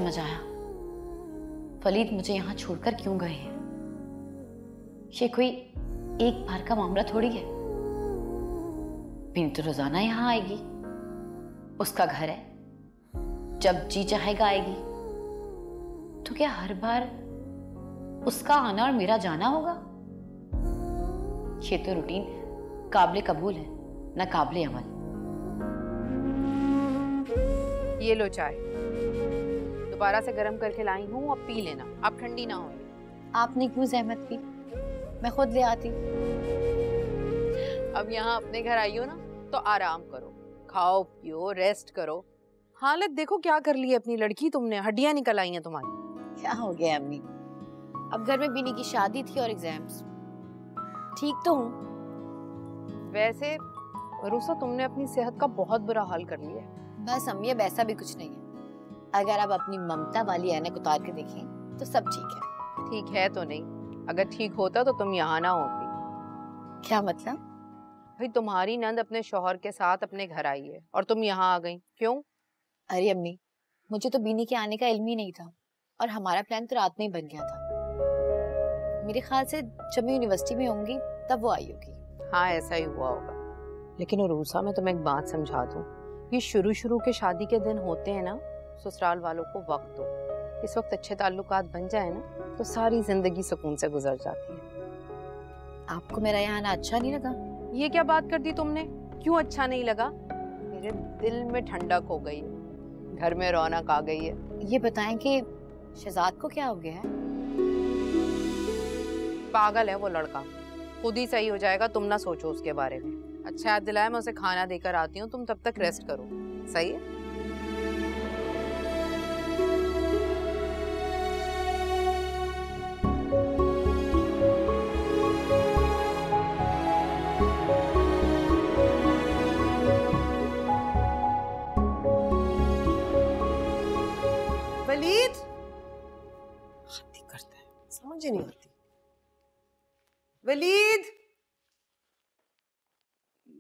समझ आया वलीद मुझे यहाँ छोड़कर क्यों गए हैं। ये कोई एक बार का मामला थोड़ी है। बिन तो रोजाना यहाँ आएगी, उसका घर है, जब जी चाहेगा आएगी। तो क्या हर बार उसका आना और मेरा जाना होगा? ये तो रूटीन काबिल कबूल है, ना काबिल अमल। ये लो चाय, दोबारा से गर्म करके लाई हूँ, अब पी लेना, अब ठंडी ना हो। आपने क्यों जहमत की, मैं खुद ले आती। अब यहाँ अपने घर आई हो ना, तो आराम करो, खाओ पियो, रेस्ट करो। हालत देखो क्या कर ली है अपनी लड़की तुमने, हड्डियां निकल आई हैं तुम्हारी। क्या हो गया अम्मी? अब घर में बीनी की शादी थी और एग्जाम्स। ठीक तो हूँ। वैसे रूसा, तुमने अपनी सेहत का बहुत बुरा हाल कर लिया है। बस अम्मी, अब ऐसा भी कुछ नहीं है। अगर आप अपनी ममता वाली ऐनक उतार के देखें तो सब ठीक है। ठीक है तो नहीं, अगर ठीक होता तो तुम यहाँ ना होती। क्या मतलब? भाई तुम्हारी नंद अपने शौहर के साथ अपने घर आई है और तुम यहाँ आ गई, क्यों? अरे अम्मी, मुझे तो बीनी के आने का इल्म ही नहीं था और हमारा प्लान तो रात में ही बन गया था। मेरे ख्याल से जब मैं यूनिवर्सिटी में होंगी तब वो आई होगी। हाँ, ऐसा ही हुआ होगा। लेकिन रूसा, मैं तुम्हें एक बात समझा दूं, ये शुरू के शादी के दिन होते हैं ना, ससुराल वालों को वक्त दो। इस वक्त अच्छे ताल्लुकात बन जाए ना, तो सारी जिंदगी सुकून से गुजर जाती है। आपको मेरा यहाँ आना अच्छा नहीं लगा? ये क्या बात कर दी तुमने? क्यों अच्छा नहीं लगा? मेरे दिल में ठंडक हो गई है, घर में रौनक आ गई है। ये बताएं कि शहजाद को क्या हो गया है? पागल है वो लड़का, खुद ही सही हो जाएगा, तुम ना सोचो उसके बारे में। अच्छा याद दिलाया, मैं उसे खाना देकर आती हूँ, तुम तब तक रेस्ट करो। सही है? वलीद हद करता है, समझ ही नहीं आती। वलीद!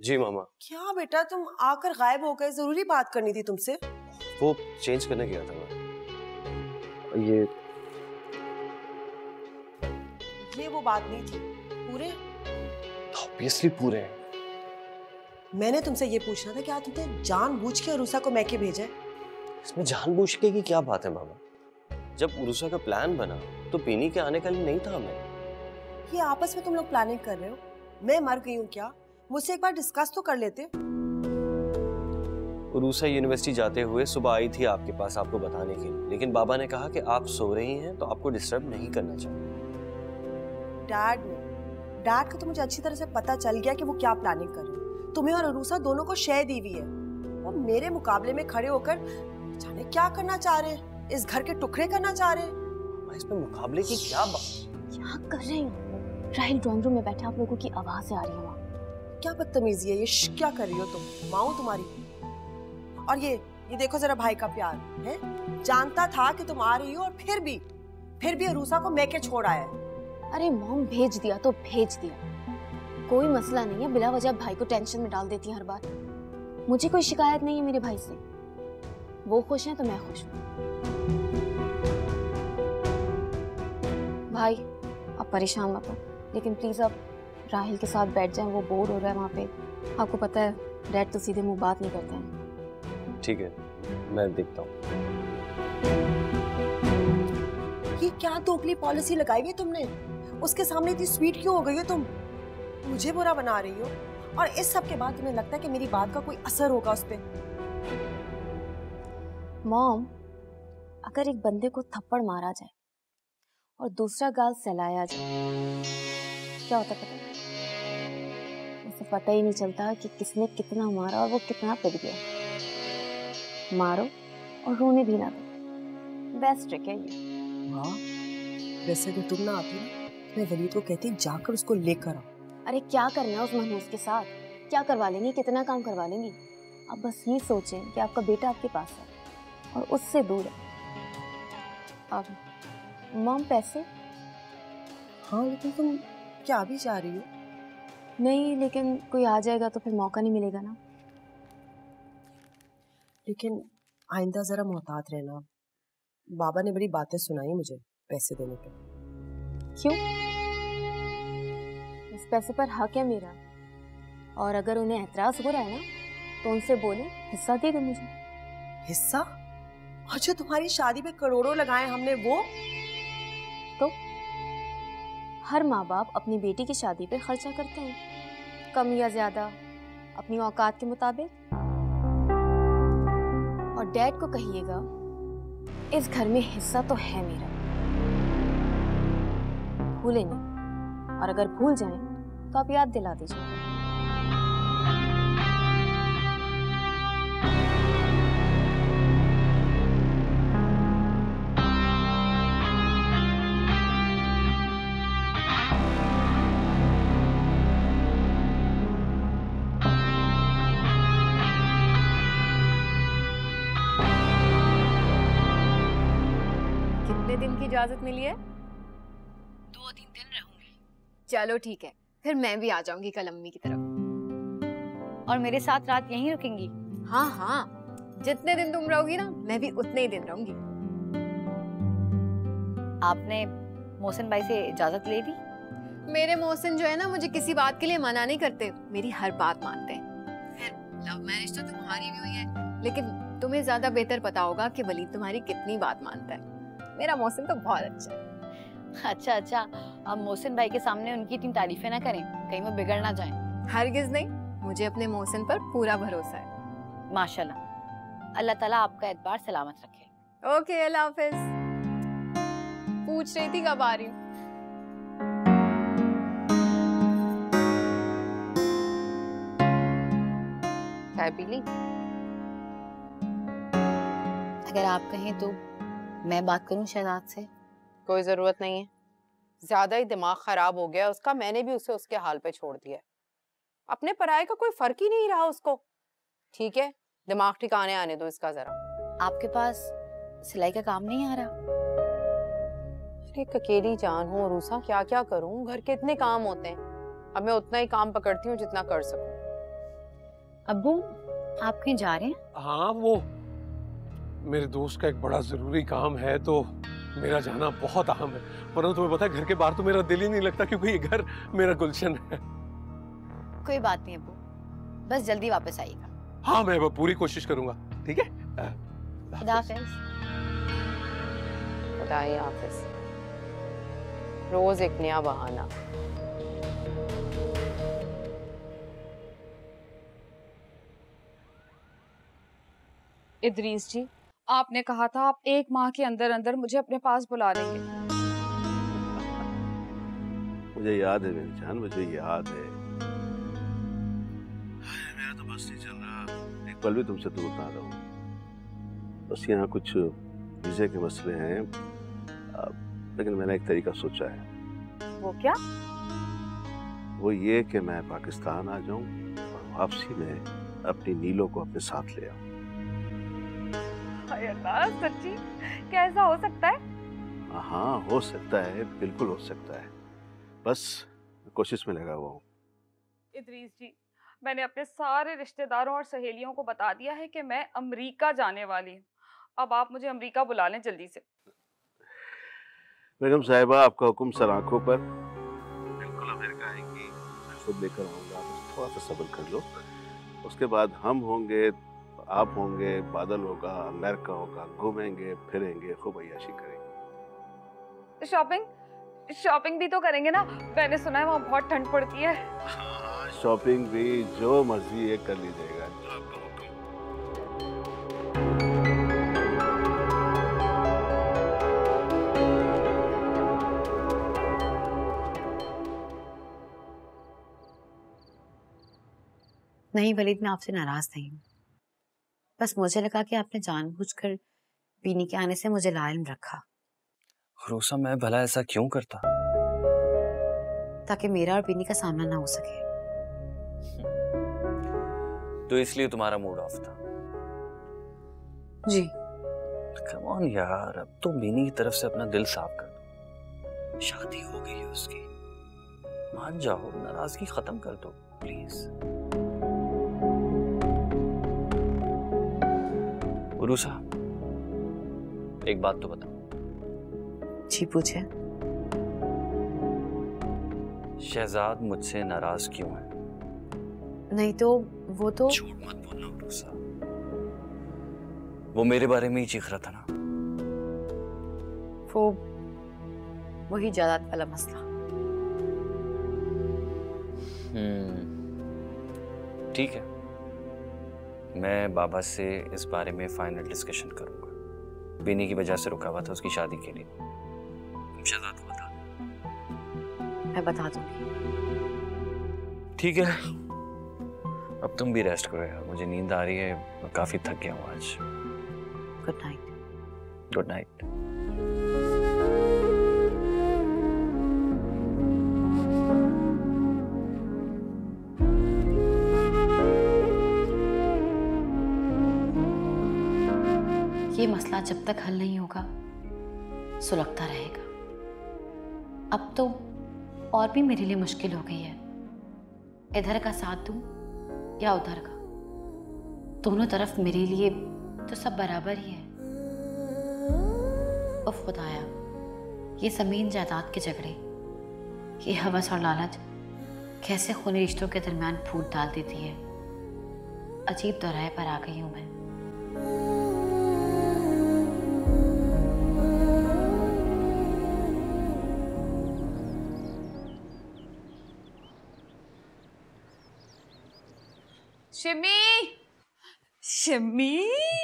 जी मामा। क्या बेटा, तुम आकर गायब हो गए, जरूरी बात करनी थी तुमसे। वो चेंज करने गया था मैं। ये वो बात नहीं थी। पूरे? ऑब्वियसली पूरे हैं। मैंने तुमसे ये पूछना था, क्या तुमने जानबूझ के अरूसा को मैके भेजा है? इसमें जानबूझ के की क्या बात है मामा? जब उरुसा का प्लान बना तो बीनी के आने का लिए नहीं था हमें। ये आपस में तुम लोग प्लानिंग कर रहे हो? मैं मर गई हूँ क्या? मुझसे एक बार डिस्कस तो कर लेते। उरुसा यूनिवर्सिटी जाते हुए सुबह आई थी आपके पास आपको बताने के लिए, लेकिन बाबा ने कहा कि आप सो रही हैं तो आपको डिस्टर्ब नहीं करना चाहिए। डैड का तो मुझे अच्छी तरह से पता चल गया कि वो क्या प्लानिंग कर रहे हैं। तुम्हें और अरूसा दोनों को शय दी हुई है। वो मेरे मुकाबले में खड़े होकर जाने क्या करना चाह रहे हैं, इस घर के टुकड़े करना चाह रहे हैं। इसमें मुकाबले की क्या बात? क्या कर रहे हैं? राहिल ड्राइंग रूम में बैठे, आप लोगों की आवाज आ रही है वहाँ। क्या बदतमीजी है ये? क्या कर रही हो तुम? माँ हूं तुम्हारी। और ये देखो जरा भाई का प्यार है। जानता था कि तुम आ रही हो और फिर भी अरूसा को मैके छोड़ आया है। अरे मॉम, भेज दिया तो भेज दिया, कोई मसला नहीं है। बिला वजह भाई को टेंशन में डाल देती है हर बार। मुझे कोई शिकायत नहीं है मेरे भाई से, वो खुश हैं तो मैं खुश हूँ। भाई आप परेशान मत हो, लेकिन प्लीज आप राहिल के साथ बैठ जाएं, वो बोर हो रहा है वहाँ पे। आपको पता है डैड तो सीधे मुंह बात नहीं करते हैं। ठीक है, मैं देखता हूँ। ये क्या दोगली पॉलिसी लगाई है तुमने? उसके सामने इतनी स्वीट क्यों हो गई हो तुम? मुझे बुरा बना रही हो और इस सब के बाद तुम्हें लगता है कि मेरी बात का कोई असर होगा उस पर? मॉम, अगर एक बंदे को थप्पड़ मारा जाए और दूसरा गाल सहलाया जाए, क्या होता पता है? उसे पता ही नहीं चलता कि किसने कितना मारा और वो कितना पिट गया। मारो और रोने भी ना दो, बेस्ट ट्रिक है ये। हाँ, वैसे अगर तुम ना आती ना, मैं वलीद को कहती जाकर उसको लेकर आओ। अरे क्या करना है उस मनहूस के साथ? क्या करवा लेंगी, कितना काम करवा लेंगी? आप बस ये सोचें कि आपका बेटा आपके पास है और उससे दूर है। अब मॉम पैसे? हाँ, लेकिन तुम क्या अभी जा रही हो? नहीं, लेकिन कोई आ जाएगा तो फिर मौका नहीं मिलेगा ना। लेकिन आइंदा जरा मोहतात रहना, बाबा ने बड़ी बातें सुनाई मुझे पैसे देने पे। क्यों? इस पैसे पर हक है मेरा, और अगर उन्हें एतराज हो रहा है ना तो उनसे बोले हिस्सा दे दो मुझे। हिस्सा? और जो तुम्हारी शादी पे करोड़ों लगाए हमने वो? तो हर माँ बाप अपनी बेटी की शादी पे खर्चा करते हैं, कम या ज्यादा अपनी औकात के मुताबिक। और डैड को कहिएगा इस घर में हिस्सा तो है मेरा, भूले नहीं, और अगर भूल जाएं तो आप याद दिला दीजिए। कितने दिन की इजाजत मिली है? 2-3 दिन रहूंगी। चलो ठीक है, फिर मैं भी आ जाऊंगी कल अम्मी की तरफ। और मेरे साथ रात यहीं रुकेंगी? हाँ हाँ, जितने दिन तुम रहोगी ना मैं भी उतने ही दिन रहूंगी। आपने मोहसिन भाई से इजाजत ले ली? मेरे मोहसिन जो है ना मुझे किसी बात के लिए मना नहीं करते, मेरी हर बात मानते हैं। फिर लव मैरिज तो तुम्हारी भी हुई है, लेकिन तुम्हें ज्यादा बेहतर पता होगा कि वलीद तुम्हारी कितनी बात मानता है। मेरा मोहसिन तो बहुत अच्छा है। अच्छा, अब मोहसिन भाई के सामने उनकी इतनी तारीफें ना करें, कहीं वो बिगड़ ना जाएं। हरगिज नहीं, मुझे अपने मोहसिन पर पूरा भरोसा है। माशाल्लाह, अल्लाह ताला आपका एतबार सलामत रखे। ओके, अल्लाह हाफिज। पूछ रही थी कब आ रही हूँ। चाय पी ली? अगर आप कहें तो मैं बात करूं शहजाद से? कोई जरूरत नहीं है, ज्यादा ही दिमाग खराब हो गया उसका। मैंने भी उसे उसके हाल पे छोड़ दिया। अपने पराये का कोई फर्क ही नहीं रहा उसको। ठीक है, दिमाग ठिकाने आने दो इसका जरा। आपके पास सिलाई का काम नहीं आ रहा? अरे अकेली जान हूँ रूसा, क्या क्या करूँ, घर के इतने काम होते हैं। अब मैं उतना ही काम पकड़ती हूँ जितना कर सकूँ। अब्बू, आप कहीं जा रहे हैं? हाँ, वो मेरे दोस्त का एक बड़ा जरूरी काम है तो मेरा जाना बहुत अहम है। परंतु तुम्हें पता है घर के बाहर तो मेरा दिल ही नहीं लगता, क्योंकि ये घर मेरा गुलशन है। कोई बात नहीं अब्बू, बस जल्दी वापस आइएगा। हाँ, मैं पूरी कोशिश करूंगा। ठीक है, खुदा हाफिज। खुदा हाफिज। रोज एक नया बहाना। इदरीस जी, आपने कहा था आप 1 माह के अंदर अंदर मुझे अपने पास बुला लेंगे। मुझे याद है मेरी जान, मुझे याद है। मेरा तो बस नहीं चल रहा, एक पल भी तुमसे दूर ना रहूं। बस यहाँ कुछ वीजे के मसले हैं, लेकिन मैंने एक तरीका सोचा है। वो क्या? वो ये कि मैं पाकिस्तान आ जाऊं और वापसी में अपनी नीलो को अपने साथ ले आऊं। अल्लाह, सच्ची? कैसा हो सकता है? हाँ, हो सकता है, बिल्कुल हो सकता है। बस कोशिश में लगा हुआ हूँ। इदरीस जी, मैंने अपने सारे रिश्तेदारों और सहेलियों को बता दिया है कि मैं अमेरिका जाने वाली हूँ। अब आप मुझे अमेरिका बुला लें जल्दी से। बेगम साहिबा, आपका हुक्म सर आंखों पर। बिल्कुल अमेरिका आएंगी, मैं खुद लेकर आऊँगा। बस थोड़ा सा सब्र कर लो, उसके बाद हम होंगे, आप होंगे, बादल होगा, अमेरिका होगा, घूमेंगे फिरेंगे, खूब अय्याशी करेंगे। शॉपिंग भी तो करेंगे ना? मैंने सुना है वहाँ बहुत ठंड पड़ती है। हाँ, शॉपिंग भी जो मर्जी है कर लीजिएगा, जो आपका हुक्म। नहीं वलीद, मैं आपसे नाराज नहीं हूँ। बस मुझे लगा कि आपने जानबूझकर बीनी के आने से मुझे लाइम रखा। रूसा, मैं भला ऐसा क्यों करता? ताकि मेरा और बीनी का सामना ना हो सके। तो इसलिए तुम्हारा मूड ऑफ था? जी। कम ऑन यार, अब तो बीनी की तरफ से अपना दिल साफ कर दो। शादी हो गई है उसकी, मान जाओ, नाराजगी खत्म कर दो प्लीज। रूसा, एक बात तो बता। जी पूछे। शहजाद मुझसे नाराज क्यों है? नहीं तो वो तो झूठ मत बोलना उरूसा, वो मेरे बारे में ही चीख रहा था ना। वो वही जायदाद वाला मसला। ठीक है, मैं बाबा से इस बारे में फाइनल डिस्कशन करूंगा। बेनी की वजह से रुका हुआ था उसकी शादी के लिए। तुम शहजाद को बता दो। मैं बता दूंगी। ठीक है, अब तुम भी रेस्ट करो यार, मुझे नींद आ रही है, मैं काफी थक गया हूँ आज। Good night. Good night. ये मसला जब तक हल नहीं होगा सुलगता रहेगा। अब तो और भी मेरे लिए मुश्किल हो गई है, इधर का साथ दूं या उधर का। दोनों तरफ मेरे लिए तो सब बराबर ही है। उफ खुदाया, ये जमीन जायदाद के झगड़े, ये हवस और लालच कैसे खूनी रिश्तों के दरमियान फूट डाल देती है। अजीब दोराहे पर आ गई हूं मैं। शिमी, शिमी,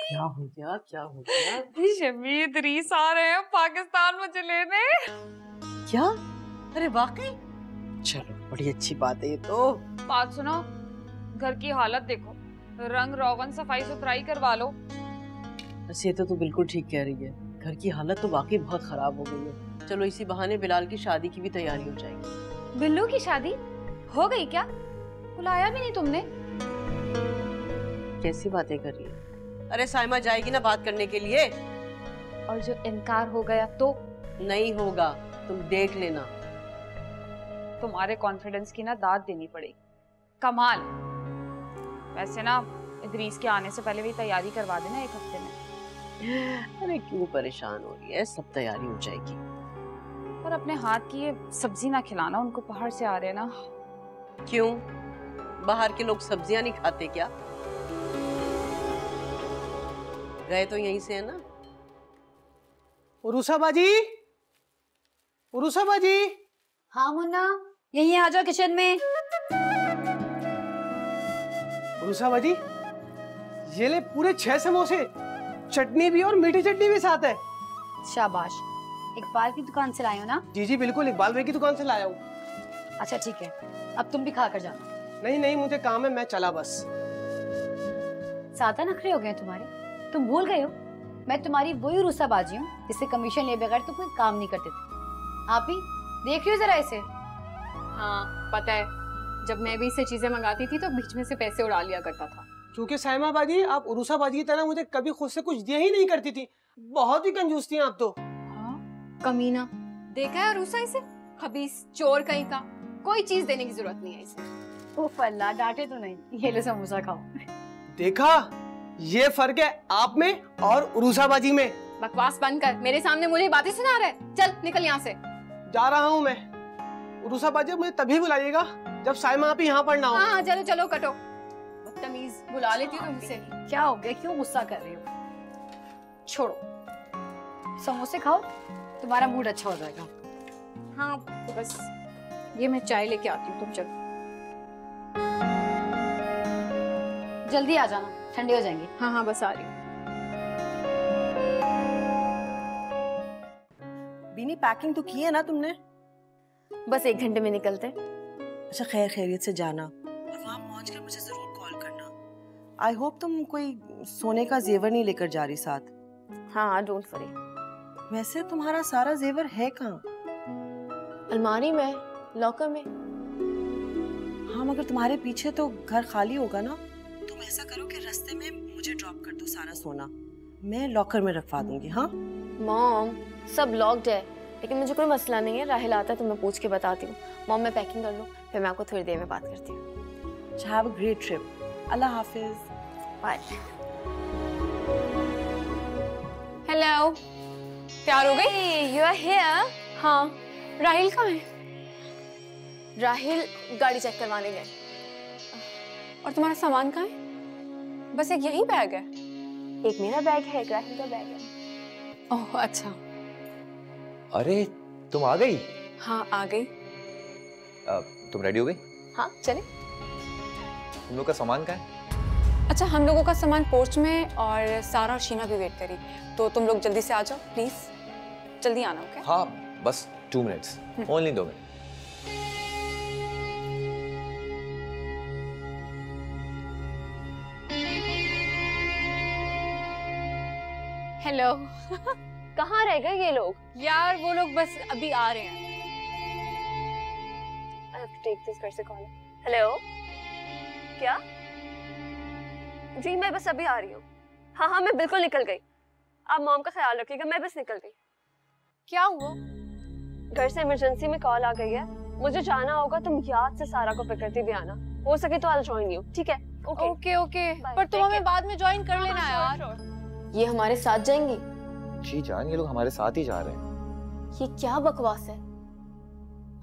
क्या हो गया? क्या हो गया? शिमी इदरीस आ रहे हैं पाकिस्तान मुझे लेने। क्या? अरे वाकई? चलो बड़ी अच्छी बात है ये तो। बात सुनो, घर की हालत देखो, रंग रोगन सफाई सुथराई करवा लो। वैसे तो तू बिल्कुल ठीक कह रही है, घर की हालत तो वाकई बहुत खराब हो गई है। चलो इसी बहाने बिलाल की शादी की भी तैयारी हो जाएगी। बिल्लू की शादी हो गई क्या? बुलाया भी नहीं तुमने। कैसी बातें कर रही है? अरे साइमा जाएगी ना बात करने के लिए। और जो इनकार हो गया तो? नहीं होगा, तुम देख लेना। तुम्हारे कॉन्फिडेंस की ना दाद देनी पड़ेगी। कमाल। वैसे ना इदरीस के आने से पहले भी तैयारी करवा देना 1 हफ्ते में। अरे क्यों परेशान हो रही है, सब तैयारी हो जाएगी। और अपने हाथ की ये सब्जी ना खिलाना उनको, बाहर से आ रहे हैं ना। क्यों, बाहर के लोग सब्जियां नहीं खाते क्या? गए तो यहीं से है ना। उरूसा बाजी, उरूसा बाजी। हाँ मुन्ना, यहीं आ जाओ किचन में। उरूसा बाजी, ये ले पूरे 6 समोसे, चटनी भी और मीठी चटनी भी साथ है। शाबाश, इकबाल की दुकान से लाए हो ना? जी जी बिल्कुल, इकबाल भाई की दुकान से लाया हूँ। अच्छा ठीक है, अब तुम भी खा कर जाना। नहीं नहीं, मुझे काम है, मैं चला बस। ज्यादा नखरे हो गए तुम्हारे, तुम भूल गए हो मैं तुम्हारी वही उरूसा बाजी हूँ जिससे कमीशन ले बगैर तो कोई काम नहीं करते थे। आप ही देख रही हो जरा इसे। हाँ पता है, जब मैं भी इससे चीजें मंगाती थी तो बीच में से पैसे उड़ा लिया करता था। क्योंकि साइमा बाजी आप उरूसा बाजी की तरह मुझे कभी खुद से कुछ दिया ही नहीं करती थी, बहुत ही कंजूस थी आप तो। हाँ कमीना, देखा है अरूसा इसे, खबीस चोर कहीं का। कोई चीज देने की जरूरत नहीं है इसे। ओह अल्लाह, डांटे तो नहीं, ये लो समोसा खाओ। देखा, ये फर्क है आप में और उरूसा बाजी में। बकवास बंद कर, मेरे सामने मुझे बातें सुना रहा है। चल निकल यहाँ से। जा रहा हूँ मैं। उरूसा बाजी मुझे तभी बुलाइएगा जब साइमा आप यहाँ पर ना हो। हाँ चलो चलो कटो, बदतमीज, बुला लेती हूँ तुमसे। क्या हो गया, क्यों गुस्सा कर रही हो? छोड़ो, समोसे खाओ, तुम्हारा मूड अच्छा हो जाएगा। हाँ तो बस ये मैं चाय लेके आती हूँ, तुम चलो। जल्दी आ जाना, ठंडे हो जाएंगे। हाँ हाँ बस आ रही हूँ। बीनी पैकिंग तो की है ना तुमने? बस 1 घंटे में निकलते। अच्छा खैर खैरियत से जाना, और वहाँ पहुँचकर मुझे जरूर कॉल करना। आई होप तुम कोई सोने का जेवर नहीं लेकर जा रही साथ। हाँ डोंट वरी। वैसे तुम्हारा सारा जेवर है कहाँ? अलमारी में, लॉकर में। हाँ मगर तुम्हारे पीछे तो घर खाली होगा ना। तुम ऐसा करो कि रास्ते में मुझे ड्रॉप कर दो सारा सोना, मैं लॉकर में रखवा दूंगी। हाँ मॉम, सब लॉक्ड है, लेकिन मुझे कोई मसला नहीं है। राहिल आता है तो मैं पूछ के बताती हूँ। मॉम मैं पैकिंग कर लूँ, फिर मैं आपको थोड़ी देर में बात करती हूँ। Have a great trip. अल्लाह हाफिज। बाय। हेलो, तैयार हो गई? You are here? हाँ। राहिल कहाँ है? राहिल गाड़ी चेक करवाने गए। और तुम्हारा सामान कहाँ है? बस एक यही बैग है? एक मेरा बैग है, एक राहिल का बैग है। ओह अच्छा। अरे तुम आ गई? हाँ आ गई। तुम रेडी हो गई? हाँ चले। तुम लोग का सामान कहाँ है? अच्छा हम लोगों का सामान पोर्च में और सारा और शीना भी वेट करी, तो तुम लोग जल्दी से आ जाओ प्लीज, जल्दी आना। ओके? हाँ बस 2 मिनट्स, ओनली 2 मिनट। हेलो। कहाँ रह गए ये लोग? यार वो लोग बस अभी आ रहे हैं। I have to take this घर से कॉल। हेलो, क्या? जी मैं बस अभी आ रही हूँ। हाँ हाँ मैं बिल्कुल निकल गई। आप मॉम का ख्याल रखिएगा, मैं बस निकल गई। क्या हुआ? घर से इमरजेंसी में कॉल आ गई है, मुझे जाना होगा। तुम याद से सारा को पिक करती भी आना, हो सके तो I'll join you, ठीक है? ओके ओके, पर तुम हमें बाद में ज्वाइन कर लेना यार। ये हमारे साथ जाएंगी? जी जान, ये लोग हमारे साथ ही जा रहे हैं। ये क्या बकवास है?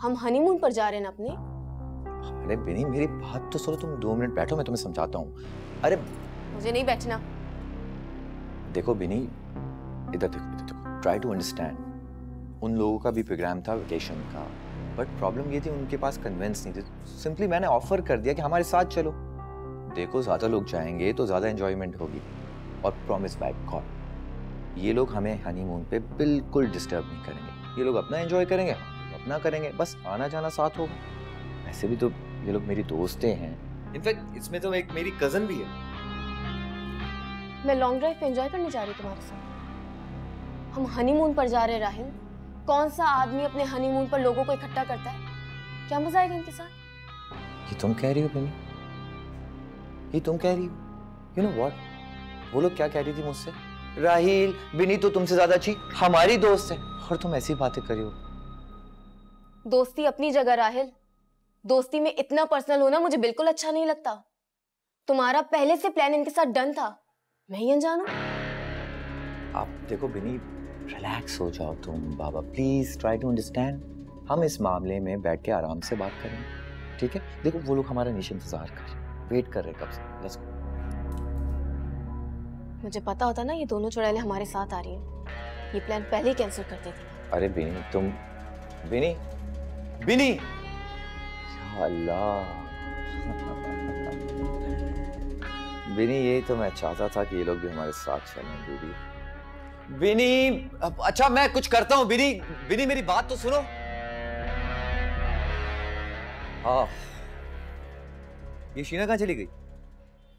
हम हनीमून पर जा रहे हैं ना अपने। अरे बिनी मेरी बात तो सुनो, तुम 2 मिनट बैठो, मैं तुम्हें समझाता हूँ। अरे मुझे नहीं बैठना। देखो बिनी, इधर देखो, ट्राई टू अंडरस्टैंड। उन लोगों का भी प्रोग्राम था वेकेशन का, बट प्रॉब्लम ये थी उनके पास कन्वेंस नहीं थी। सिंपली मैंने ऑफर कर दिया कि हमारे साथ चलो। देखो ज्यादा लोग जाएंगे तो ज्यादा एंजॉयमेंट होगी, और प्रॉमिस बाय गॉड ये लोग हमें हनीमून पे बिल्कुल डिस्टर्ब नहीं करेंगे। ये लोग अपना एंजॉय करेंगे, हम अपना करेंगे, बस आना जाना साथ होगा। वैसे भी तो ये लोग मेरी दोस्तें हैं, इनफैक्ट इसमें तो एक मेरी कजन भी है। मैं लॉन्ग ड्राइव पे एंजॉय करने जा रही हूँ तुम्हारे साथ। हम हनीमून पर जा रहे हैं राहिल। कौन सा आदमी अपने हनीमून पर लोगों को इकट्ठा करता है? क्या मजा आएगा इनके साथ? ये तुम कह रही हो बिनी? ये तुम कह रही हो? यू नो व्हाट, वो लोग क्या कह रही थी मुझसे? राहिल बिनी तो तुमसे ज्यादा अच्छी हमारी दोस्त है, और तुम ऐसी बातें कर रही हो। दोस्ती अपनी जगह राहिल, दोस्ती में इतना पर्सनल होना मुझे बिल्कुल अच्छा नहीं लगता। तुम्हारा पहले से प्लान इनके साथ डन था, मैं ही अनजान हूं। आप देखो बिनी, रिलैक्स हो जाओ तुम। बाबा प्लीज ट्राई टू अंडरस्टैंड। हम इस मामले में बैठ के आराम से बात करेंगे, ठीक है? देखो वो लोग हमारा नीचे इंतजार कर रहे हैं, वेट कर रहे हैं कब से। Let's go. मुझे पता होता ना ये दोनों चुड़ैलें हमारे साथ आ रही हैं, ये प्लान पहले ही कैंसिल कर देती। अरे बिनी तुम, बिनी बिनी, या अल्लाह बिनी ये तो मैं चाहता था कि ये लोग भी हमारे साथ चलें। बिनी बिनी, अच्छा मैं कुछ करता हूँ। बिनी बिनी मेरी बात तो सुनो। हाँ ये शीना कहाँ चली गई?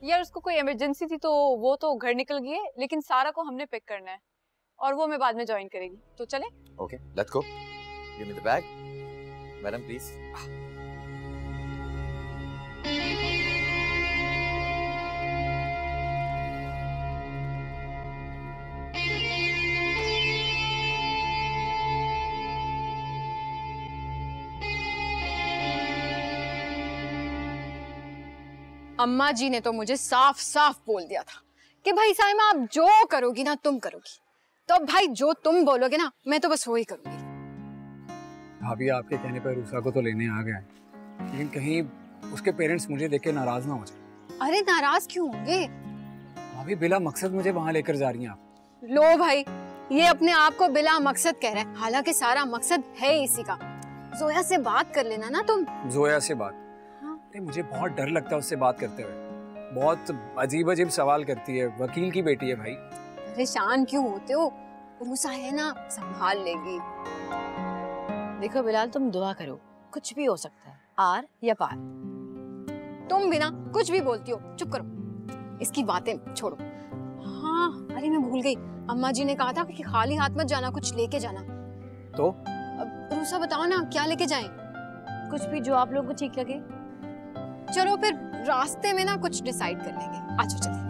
यार उसको कोई इमरजेंसी थी तो वो तो घर निकल गई है, लेकिन सारा को हमने पिक करना है और वो हमें बाद में ज्वाइन करेगी, तो चले? Okay let's go. Give me the bag madam please. अम्मा जी ने तो मुझे साफ साफ बोल दिया था कि भाई साइमा आप जो करोगी ना तुम करोगी, तो भाई जो तुम बोलोगे ना मैं तो बस वो ही करूंगी। भाभी आपके कहने पर रूसा को तो लेने आ गया है, लेकिन कहीं उसके पेरेंट्स मुझे देख के नाराज ना हो जाए। अरे नाराज क्यों होंगे? भाभी बिला मकसद मुझे वहां लेकर जा रही हैं आप। लो भाई, ये अपने आप को बिला मकसद कह रहे हैं, हालांकि सारा मकसद है इसी का। जोया से बात कर लेना ना तुम। जोया से बात? मुझे बहुत डर लगता है उससे बात करते हुए, बहुत अजीब अजीब सवाल करती है। वकील की बेटी है भाई। परेशान क्यों होते हो, रूसा है ना, संभाल लेगी। देखो बिलाल तुम दुआ करो, कुछ भी हो सकता है, आर या पार। तुम भी ना कुछ भी बोलती हो, चुप करो, इसकी बातें छोड़ो। हाँ अरे मैं भूल गई, अम्मा जी ने कहा था कि खाली हाथ मत जाना, कुछ लेके जाना। तो रूसा बताओ ना क्या लेके जाएं? कुछ भी जो आप लोगों को ठीक लगे। चलो फिर रास्ते में ना कुछ डिसाइड कर लेंगे, आजो चलिए।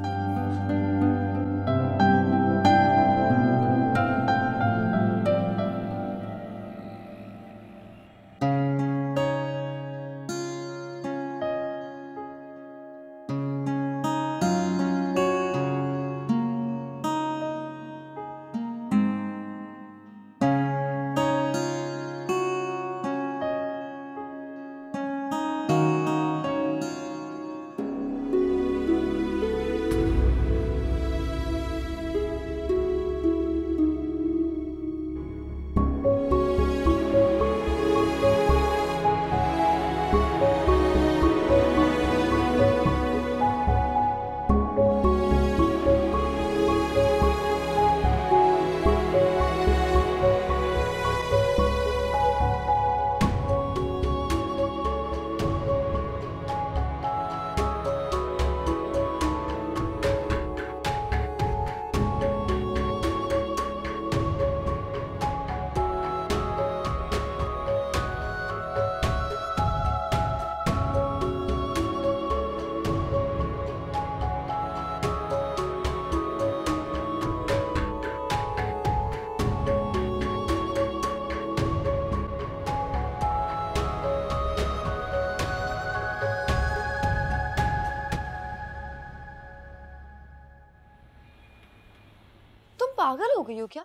पागल हो गई हो क्या?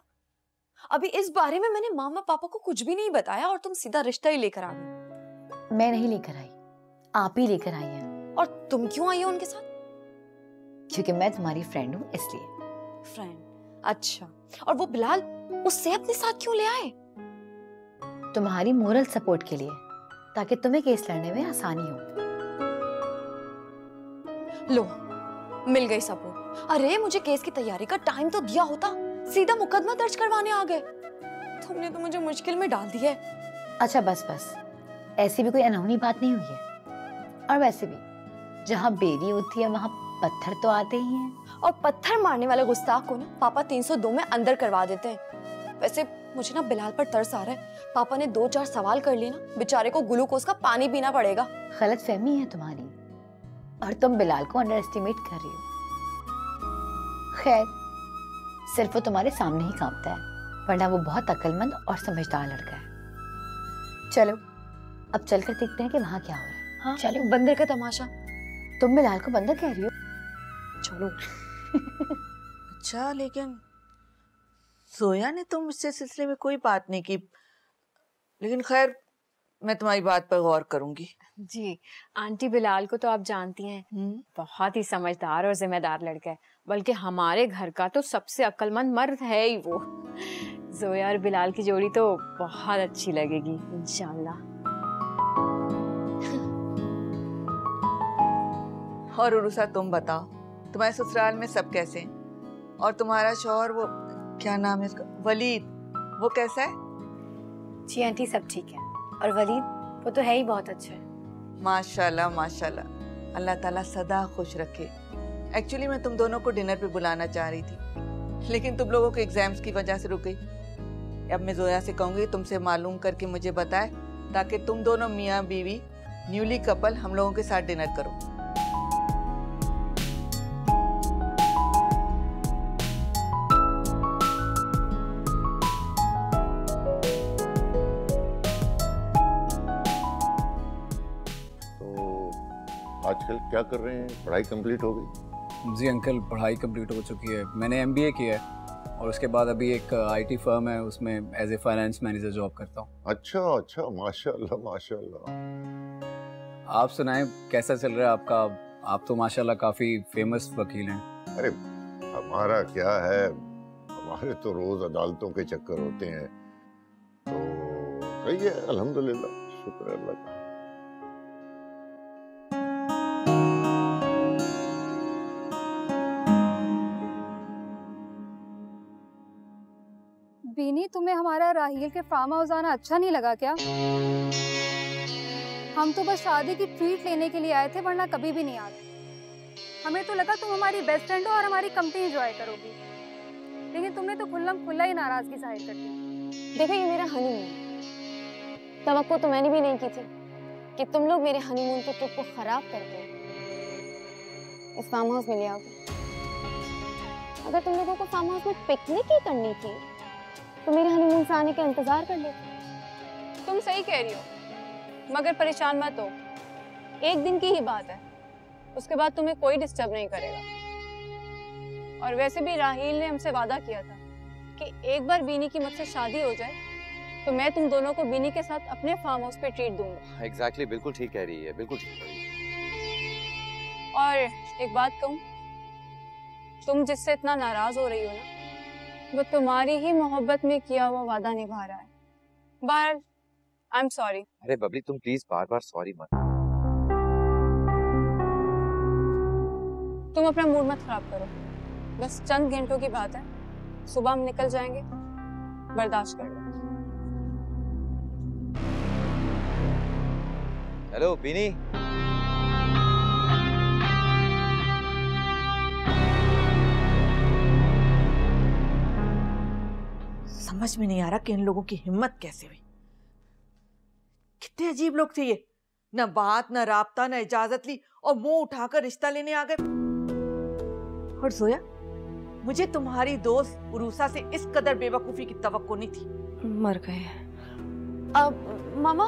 अभी इस बारे में मैंने मामा पापा को कुछ भी नहीं बताया और तुम सीधा रिश्ता ही लेकर आ गई। मैं नहीं लेकर आई, आप ही लेकर आई हैं। और तुम क्यों आई हो उनके साथ? क्योंकि मैं तुम्हारी फ्रेंड हूँ इसलिए। फ्रेंड? अच्छा, और वो बिलाल उससे अपने साथ क्यों ले आए? तुम्हारी मोरल सपोर्ट के लिए, ताकि तुम्हें केस लड़ने में आसानी हो। लो, मिल गई सपोर्ट। अरे मुझे केस की तैयारी का टाइम तो दिया होता, सीधा मुकदमा दर्ज करवाने आ गए। तुमने तो मुझे मुश्किल में डाल दिया है। अच्छा बस बस, ऐसी भी कोई अनहोनी बात नहीं हुई है। और वैसे भी जहाँ बेरी होती है वहाँ पत्थर तो आते ही हैं। और पत्थर मारने वाले गुस्ताख को ना पापा 302 में अंदर करवा देते हैं। वैसे मुझे ना बिलाल पर तरस आ रहा है। पापा ने 2-4 सवाल कर लिए ना, बेचारे को ग्लूकोज का पानी पीना पड़ेगा। गलतफहमी है तुम्हारी, और तुम बिलाल को अंडर एस्टिमेट कर रही हो। खैर, सिर्फ वो तुम्हारे सामने ही कांपता है, वरना वो बहुत अक्लमंद और समझदार लड़का है। चलो अब चलकर देखते हैं कि वहाँ क्या हो रहा है। हाँ, चलो। बंदर का तमाशा। तुम बिलाल को बंदर कह रही हो? चलो। अच्छा, लेकिन सोया ने तो मुझसे सिलसिले में कोई बात नहीं की, लेकिन खैर मैं तुम्हारी बात पर गौर करूंगी। जी, आंटी बिलाल को तो आप जानती हैं, बहुत ही समझदार और जिम्मेदार लड़का है। बल्कि हमारे घर का तो सबसे अक्लमंद मर्द है ही वो। जोया और बिलाल की जोड़ी तो बहुत अच्छी लगेगी इंशाल्लाह। और उरुसा, तुम बताओ, तुम्हारे ससुराल में सब कैसे हैं? और तुम्हारा शौहर, वो क्या नाम है उसका, वलीद, वो कैसा है? जी आंटी, सब ठीक है। और वलीद, वो तो है ही बहुत अच्छा है। माशाल्लाह माशाल्लाह, अल्लाह ताला सदा खुश रखे। एक्चुअली मैं तुम दोनों को डिनर पे बुलाना चाह रही थी, लेकिन तुम लोगों के एग्जाम्स की वजह से रुक गई। अब मैं जोया से कहूंगी तुमसे मालूम करके मुझे बताए, ताकि तुम दोनों मियाँ बीवी न्यूली कपल हम लोगों के साथ डिनर करो। आजकल क्या कर रहे हैं? पढ़ाई कंप्लीट हो गई? जी अंकल, पढ़ाई कंप्लीट हो चुकी है। मैंने MBA किया है और उसके बाद अभी एक IT फर्म है, उसमें as a finance manager job करता हूँ। अच्छा अच्छा, माशाल्लाह माशाल्लाह। आप सुनाएं, कैसा चल रहा है आपका? आप तो माशाल्लाह काफ़ी फेमस वकील हैं। अरे हमारा क्या है, हमारे तो रोज अदालतों के चक्कर होते हैं, तो सही है अल्हम्दुलिल्लाह, शुक्र अल्लाह का। बीनी, तुम्हें हमारा राहील के फार्म हाउस आना अच्छा नहीं लगा क्या? हम तो बस शादी की ट्रीट लेने के लिए आए थे, वरना कभी भी नहीं आते। हमें तो लगा तुम हमारी बेस्ट फ्रेंड हो और हमारी कंपनी एंजॉय करोगी, लेकिन तुमने तो खुल्लम खुल्ला ही नाराजगी जाहिर कर दी। देखो, ये मेरा हनीमून, तवक्को तो मैंने भी नहीं की थी कि तुम लोग मेरे हनीमून के ट्रिप को खराब करके इस फार्म हाउस में ले आओगे। अगर तुम लोगों को फार्म हाउस में पिकनिक ही करनी थी तो मेरे हनीमून से आने का इंतजार कर लेते। तुम सही कह रही हो, मगर परेशान मत हो, एक दिन की ही बात है, उसके बाद तुम्हें कोई डिस्टर्ब नहीं करेगा। और वैसे भी राहील ने हमसे वादा किया था कि एक बार बीनी की मुझसे शादी हो जाए तो मैं तुम दोनों को बीनी के साथ अपने फार्म हाउस पे ट्रीट दूंगा। एग्जैक्टली, बिल्कुल ठीक कह रही है, बिल्कुल ठीक कह रही है। और एक बात कहूँ, तुम जिससे इतना नाराज हो रही हो ना, वो तुम्हारी ही मोहब्बत में किया हुआ वादा निभा रहा है। बहरहाल, आई एम सॉरी। अरे बबली, तुम प्लीज बार बार सॉरी मत। तुम अपना मूड मत खराब करो, बस चंद घंटों की बात है, सुबह हम निकल जाएंगे, बर्दाश्त कर लो। हेलो बीनी। समझ में नहीं आ रहा कि इन लोगों की हिम्मत कैसे हुई। कितने अजीब लोग थे ये, न बात न राबता न इजाजत ली और मुंह उठाकर रिश्ता लेने आ गए। और जोया, मुझे तुम्हारी दोस्त उरूसा से इस कदर बेवकूफी की तवक्को नहीं थी। मर गए। अब मामा,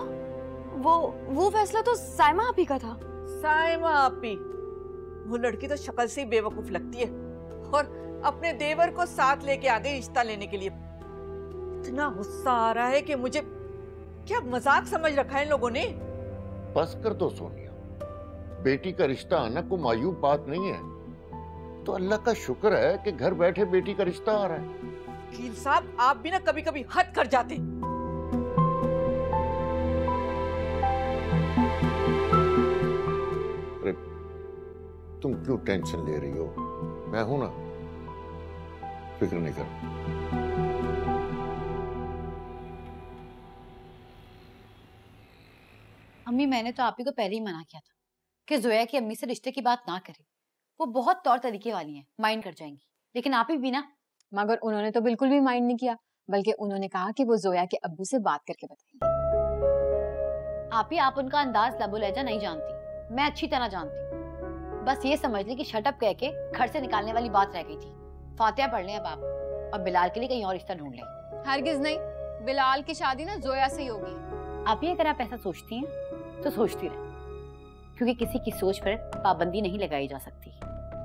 वो फैसला तो साइमा आपी का था। साइमा आपी? वो लड़की तो शक्ल से ही बेवकूफ लगती है, और अपने देवर को साथ लेके आ गई रिश्ता लेने के लिए। इतना गुस्सा आ रहा है कि मुझे क्या मजाक समझ रखा है इन लोगों ने। बस कर दो सोनिया, बेटी का रिश्ता आना कोई मायूब बात नहीं है। तो अल्लाह का शुक्र है कि घर बैठे बेटी का रिश्ता आ रहा है। वकील साहब, आप भी ना कभी कभी हद कर जाते। अरे तुम क्यों टेंशन ले रही हो? मैं हूं ना, फिक्र नहीं कर। अम्मी, मैंने तो आप ही को पहले ही मना किया था कि जोया की अम्मी से रिश्ते की बात ना करे। वो बहुत तौर तरीके वाली हैं, माइंड कर जाएंगी। लेकिन आप ही भी ना। मगर उन्होंने तो बिल्कुल भी माइंड नहीं किया, बल्कि उन्होंने कहा कि वो जोया के अब्बू से बात करके बताएंगे। आप ही, आप उनका अंदाज लबो लहजा नहीं जानती, मैं अच्छी तरह जानती। बस ये समझ ली कि शटअप कह के घर से निकालने वाली बात रह गई थी। फातिहा पढ़ लें अब आप, और बिलाल के लिए कहीं और रिश्ता ढूंढ लें। हरगिज नहीं, बिलाल की शादी ना जोया से ही होगी। आप ही अगर आप ऐसा सोचती हैं तो सोचती रहे, क्योंकि किसी की सोच पर पाबंदी नहीं लगाई जा सकती।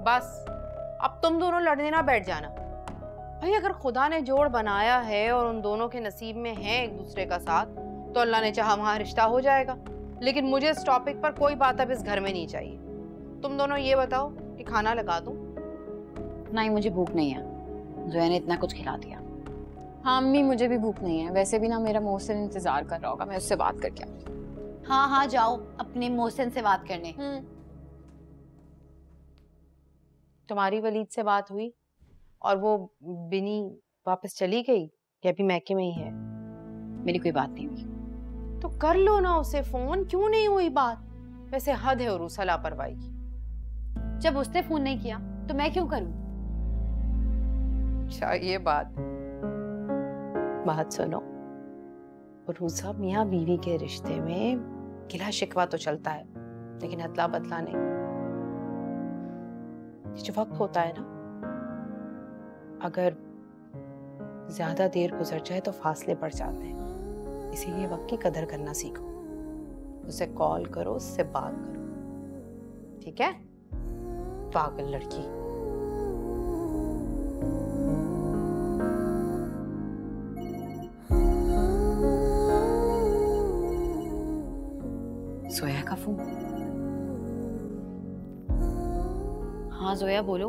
बस अब तुम दोनों लड़ने ना बैठ जाना। भाई अगर खुदा ने जोड़ बनाया है और उन दोनों के नसीब में है एक दूसरे का साथ, तो अल्लाह ने चाहा वहां रिश्ता हो जाएगा। लेकिन मुझे इस टॉपिक पर कोई बात अब इस घर में नहीं चाहिए। तुम दोनों ये बताओ कि खाना लगा दूं? नहीं, मुझे भूख नहीं है, जोया ने इतना कुछ खिला दिया। हाँ अम्मी, मुझे भी भूख नहीं है। वैसे भी ना मेरा मोहसिन इंतजार कर रहा होगा, मैं उससे बात करके आऊँ। हाँ हाँ, जाओ अपने मोहसिन से बात करने। तुम्हारी वलीद से बात हुई और वो बिनी वापस चली गई या अभी मैके में ही है? मेरी कोई बात नहीं हुई। तो कर लो ना उसे फोन, क्यों नहीं हुई बात? वैसे हद है उरूसा लापरवाही की। जब उसने फोन नहीं किया तो मैं क्यों करूं? अच्छा ये बात सुनो, उरूसा मियाँ बीवी के रिश्ते में गिला शिकवा तो चलता है, लेकिन अदला बदला नहीं। जो वक्त होता है ना, अगर ज्यादा देर गुजर जाए तो फासले बढ़ जाते हैं। इसीलिए वक्त की कदर करना सीखो। उसे कॉल करो, उससे बात करो, ठीक है? पागल लड़की। जोया का फोन। हाँ जोया, बोलो।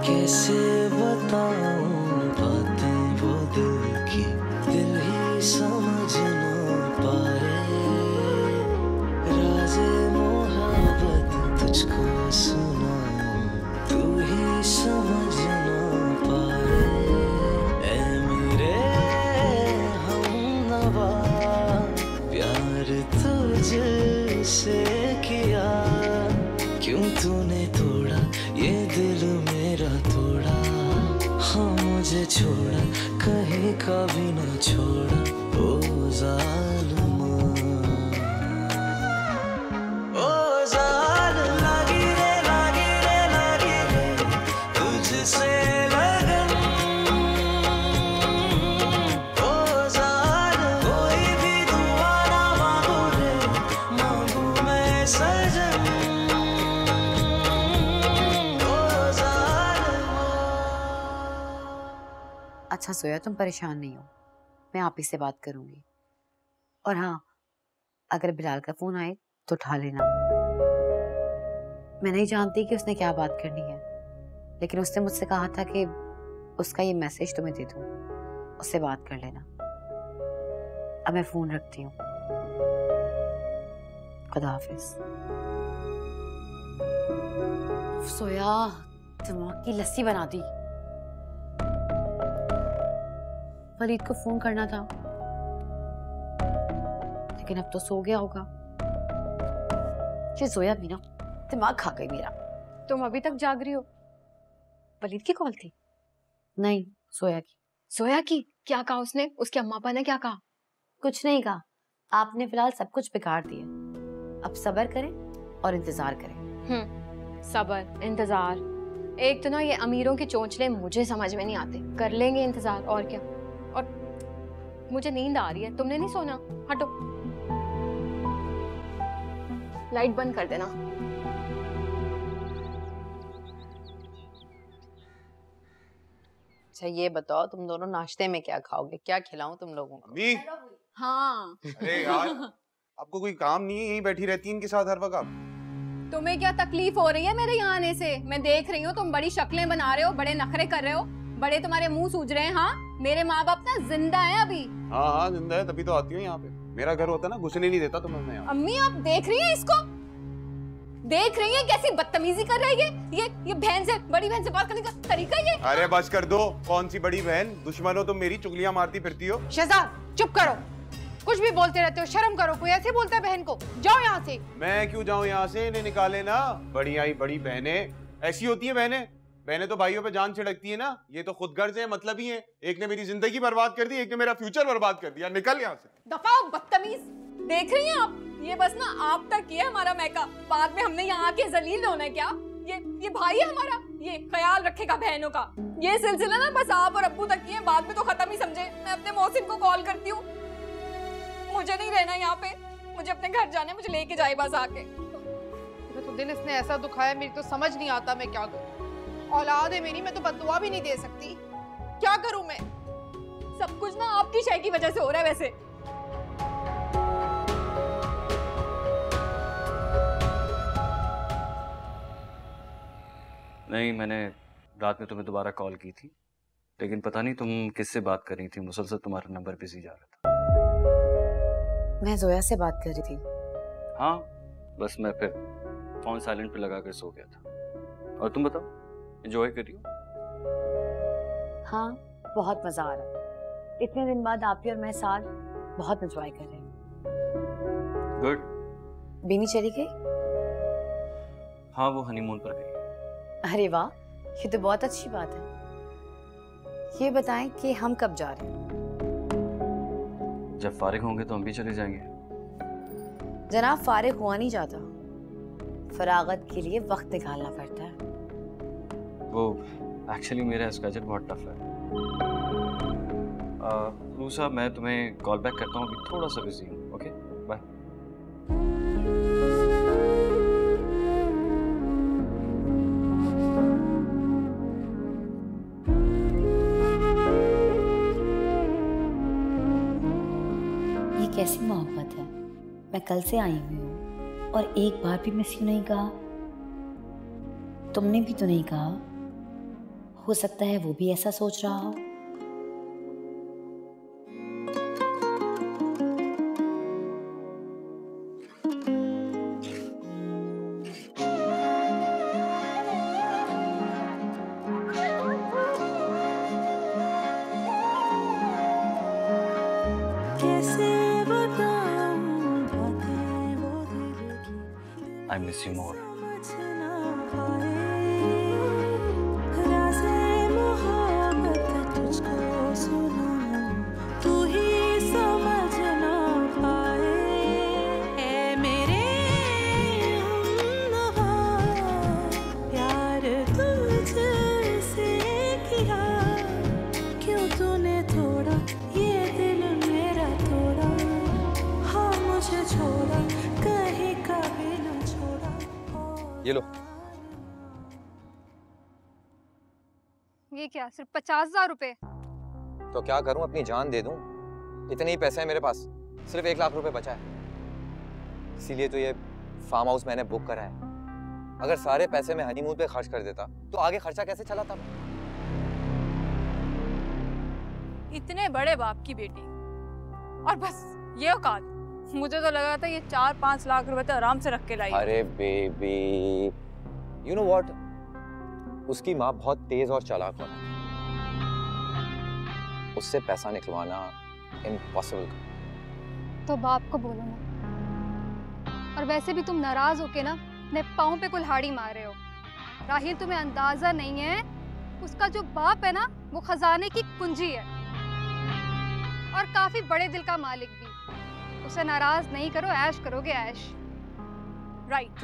कैसे बताऊं बातें वो दिल की, दिल ही समझ ना पाए। राज़े मोहब्बत तुझको सुनाऊं, तू ही समझ ना पाए। ऐ मेरे हमनवा, प्यार तुझसे किया, क्यों तूने तोड़ा ये दिल मेरा तोड़ा। हाँ मुझे छोड़ा, कहीं का भी ना छोड़ा। ओ जालिमा, ओ जालिम, लागी रे तुझसे लगन। ओ जालिम, कोई भी दुआ ना मांगू रे, मांगू मैं सजन। अच्छा सोया, तुम परेशान नहीं हो, मैं आप ही से बात करूंगी। और हाँ, अगर बिलाल का फोन आए तो उठा लेना। मैं नहीं जानती कि उसने क्या बात करनी है, लेकिन उसने मुझसे कहा था कि उसका ये मैसेज तुम्हें दे दूं, उससे बात कर लेना। अब मैं फोन रखती हूँ। खुदा हाफिज। सोया, दिमाग की लस्सी बना दी। वलीद को फोन करना था, लेकिन अब तो सो गया होगा। ये जोया भी ना दिमाग खा गई मेरा। तुम अभी तक जाग रही हो? वलीद की कॉल थी? नहीं, सोया की। सोया की? क्या कहा उसने? उसके अम्मा पापा ने क्या कहा? कुछ नहीं कहा। आपने फिलहाल सब कुछ बिगाड़ दिया। अब सब्र करें, और इंतजार करें। सब्र, इंतजार। एक तो ना ये अमीरों के चोंचले मुझे समझ में नहीं आते। कर लेंगे इंतजार, और क्या। और मुझे नींद आ रही है, तुमने नहीं सोना? हटो, लाइट बंद कर देना। अच्छा ये बताओ, तुम दोनों नाश्ते में क्या खाओगे? क्या खिलाऊं तुम लोगों को? हाँ। अरे यार, आपको कोई काम नहीं है, यहीं बैठी रहती है इनके साथ हर वक्त आप? तुम्हें क्या तकलीफ हो रही है मेरे यहाँ आने से? मैं देख रही हूँ तुम बड़ी शक्लें बना रहे हो, बड़े नखरे कर रहे हो, बड़े तुम्हारे मुंह सूज रहे हैं। हाँ, मेरे माँ बाप ना जिंदा है अभी। हाँ हाँ जिंदा है, तभी तो आती हूँ यहाँ पे। मेरा घर होता ना, घुसने नहीं देता तुम्हें मैं यहाँ। अम्मी आप देख रही हैं इसको? देख रही है कैसी बदतमीजी कर रही है ये बहन से, बड़ी बहन से बात करने का तरीका ये। अरे बस कर दो, कौन सी बड़ी बहन? दुश्मन हो तुम मेरी, चुगलियां मारती फिरती हो। शहजाद चुप करो, कुछ भी बोलते रहते हो, शर्म करो। कोई ऐसे बोलता है बहन को? जाओ यहाँ से। मैं क्यों जाऊँ यहाँ से? इन्हें निकाले ना। बड़ी आई बड़ी बहनें ऐसी होती है। बहनें तो भाइयों पे जान छिड़कती है ना। ये तो खुद गर्ज है, मतलब ही है। एक ने मेरी जिंदगी बर्बाद कर दी, एक ने मेरा फ्यूचर बर्बाद कर दिया। निकल यहाँ से। दफा बदतमीज। देख रही हैं आप, ये बस ना आप तक ही है हमारा मैका, बाद में हमने यहाँ आके जलील होना है क्या? ये भाई है हमारा, ये ख्याल रखेगा बहनों का। ये सिलसिला ना बस आप और अब्बू तक ही है, बाद में तो खत्म ही समझे। मैं अपने मोहसिन को कॉल करती हूँ, मुझे नहीं रहना यहाँ पे, मुझे अपने घर जाना है, मुझे लेके जाए बस आके। तो दिन इसने ऐसा दुखाया, मेरी तो समझ नहीं आता मैं क्या करूँ। औलाद है मेरी, मैं तो बद्दुआ भी नहीं दे सकती। क्या करूँ मैं? सब कुछ ना आपकी शय की वजह से हो रहा है वैसे। नहीं, मैंने रात में तुम्हें दोबारा कॉल की थी, लेकिन पता नहीं तुम किससे बात कर रही थी। मुसलसल तुम्हारा नंबर बिजी जा रहा था। मैं जोया से बात कर रही थी। हाँ, बस मैं फिर फोन साइलेंट पे लगा कर सो गया था। और तुम बताओ, एंजॉय कर रही हो? हाँ, बहुत मजा आ रहा है। इतने दिन बाद आप ही और मैं साथ बहुत एंजॉय कर रहे हैं। गुड। बीनी चली गई? हाँ, वो हनीमून पर गई। अरे वाह, ये तो बहुत अच्छी बात है। ये बताएं कि हम कब जा रहे हैं? जब फारिग होंगे तो हम भी चले जाएंगे। जनाब, फारिग हुआ नहीं जाता, फरागत के लिए वक्त निकालना पड़ता है। वो एक्चुअली मेरा स्केड्यूल बहुत टफ है। रूसा, मैं तुम्हें कॉल बैक करता हूँ, अभी थोड़ा सा बिजी हूँ। Okay, bye. कैसी मोहब्बत है। मैं कल से आई हुई हूँ और एक बार भी मिस यू नहीं कहा। तुमने भी तो नहीं कहा। हो सकता है वो भी ऐसा सोच रहा हो। I miss you more. ये लो। ये क्या, सिर्फ 50,000 रुपए? तो क्या करूं, अपनी जान दे दूं? इतने ही पैसे हैं मेरे पास, सिर्फ 1 लाख रुपए बचा है। इसीलिए तो ये फार्म हाउस मैंने बुक करा है। अगर सारे पैसे मैं हनीमून पे खर्च कर देता तो आगे खर्चा कैसे चलाता मैं? इतने बड़े बाप की बेटी और बस ये औकात। मुझे तो लगा था ये 4-5 लाख रुपए तो आराम से रख के लाई। अरे बेबी, यू नो व्हाट, उसकी माँ बहुत तेज और चालाक होना, उससे पैसा निकलवाना इम्पॉसिबल। तो बाप को बोलो ना। और वैसे भी तुम नाराज होके ना अपने पाँव पे कुल्हाड़ी मार रहे हो। राहिल, तुम्हें अंदाजा नहीं है, उसका जो बाप है ना वो खजाने की कुंजी है और काफी बड़े दिल का मालिक भी। उसे नाराज नहीं करो, ऐश करोगे ऐश। राइट।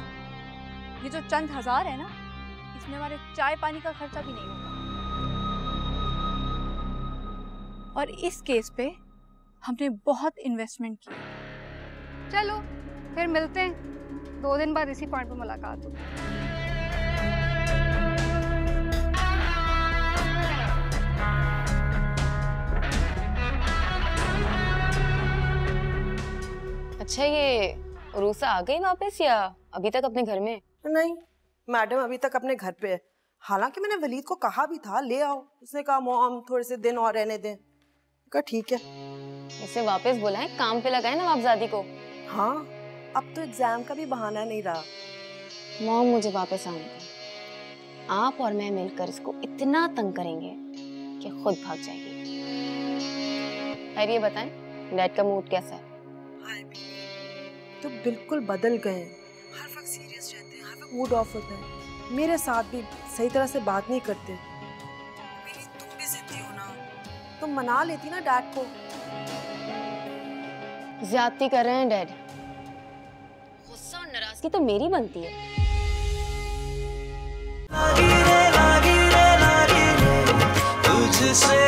ये जो चंद हजार है ना, इसमें हमारे चाय पानी का खर्चा भी नहीं होगा। और इस केस पे हमने बहुत इन्वेस्टमेंट की। चलो फिर मिलते हैं 2 दिन बाद, इसी पॉइंट पे मुलाकात होगी। अच्छा, ये रूसा आ गई वापस या अभी तक अपने घर में? नहीं, मैडम अभी तक अपने घर पे है। हालांकि मैंने वलीद को कहा भी था ले आओ, उसने कहा मॉम थोड़े से दिन और रहने दें। कहा ठीक है। इसे वापस बुलाएं, काम पे लगाएं नवाबजादी को। हाँ, अब तो एग्जाम का भी बहाना नहीं रहा। मॉम मुझे वापस आने दें। आप और मैं मिलकर इसको इतना तंग करेंगे कि खुद भाग जाएगी। खैर ये बताएं, डैड का मूड कैसा है? तो बिल्कुल बदल गए हैं। हर वक्त सीरियस रहते हैं, हर वक्त मूड ऑफ होता है। मेरे साथ भी सही तरह से बात नहीं करते। तुम भी जिद्दी हो ना, तुम मना लेती ना डैड को। ज्यादती कर रहे हैं डैड। गुस्सा और नाराजगी तो मेरी बनती है। तुझसे